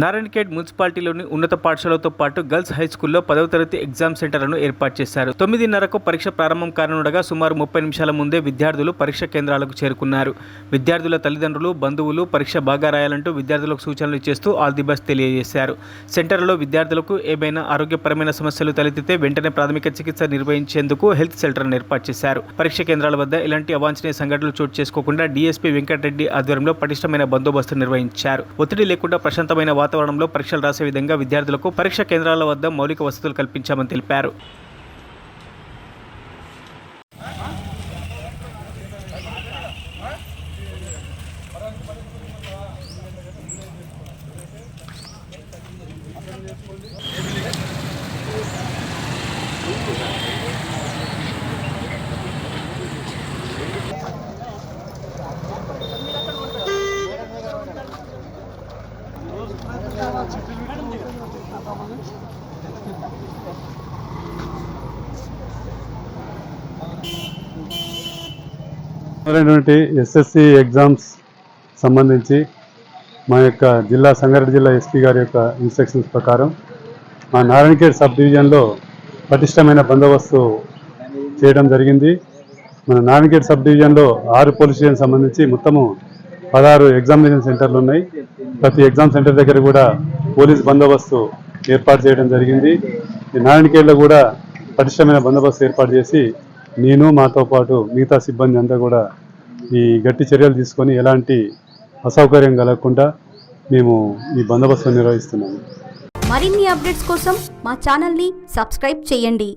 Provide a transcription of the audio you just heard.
నారాయణఖేడ్ మున్సిపాలిటీలోని ఉన్నత పాఠశాలతో పాటు girls high స్కూల్లో 10వ తరగతి ఎగ్జామ్ సెంటర్లను ఏర్పాటు చేశారు. 9:30కు పరీక్ష ప్రారంభం కానుండగా సుమారు 30 నిమిషాల ముందే విద్యార్థులు పరీక్ష కేంద్రాలకు చేరుకున్నారు. విద్యార్థుల తల్లిదండ్రులు, బంధువులు పరీక్ష బాగా రాయాలంటూ విద్యార్థులకు సూచనలు చేస్తూ ఆల్ ది బెస్ట్ తెలియజేశారు. సెంటర్లో విద్యార్థులకు ఏమైనా ఆరోగ్యపరమైన సమస్యలు తలెత్తితే వెంటనే ప్రాథమిక చికిత్స నిర్వహించేందుకు హెల్త్ సెంటర్ను ఏర్పాటు చేశారు. పరీక్ష కేంద్రాల వద్ద ఇలాంటి అవాంఛనీయ సంఘటనలు చోటు చేసుకోకుండా డీఎస్పీ వెంకటరెడ్డి ఆధ్వర్యంలో పటిష్టమైన బందోబస్తు నిర్వహించారు. ఒత్తిడి లేకుండా ప్రశాంతమైన వాతావరణంలో పరీక్షలు రాసే విధంగా విద్యార్థులకు పరీక్ష కేంద్రాల వద్ద మౌలిక వసతులు కల్పించామని తెలిపారు. ఎస్ఎస్సి ఎగ్జామ్స్ సంబంధించి మా యొక్క సంగారెడ్డి జిల్లా ఎస్పీ గారి యొక్క ఇన్స్ట్రక్షన్స్ ప్రకారం మా నారాయణఖేడ్ సబ్ డివిజన్లో పటిష్టమైన బందోబస్తు చేయడం జరిగింది. మన నారాయణఖేడ్ సబ్ డివిజన్లో 6 పోలీస్ స్టేషన్ సంబంధించి మొత్తము 16 ఎగ్జామినేషన్ సెంటర్లు ఉన్నాయి. ప్రతి ఎగ్జామ్ సెంటర్ దగ్గర కూడా పోలీస్ బందోబస్తు ఏర్పాటు చేయడం జరిగింది. ఈ నారాయణఖేడ్లో కూడా పటిష్టమైన బందోబస్తు ఏర్పాటు చేసి నేను మాతో పాటు మిగతా సిబ్బంది అంతా కూడా ఈ గట్టి చర్యలు తీసుకొని ఎలాంటి అసౌకర్యం కలగకుండా మేము ఈ బందోబస్తు నిర్వహిస్తున్నాము. మరిన్ని అప్డేట్స్ కోసం మా ఛానల్ని సబ్స్క్రైబ్ చేయండి.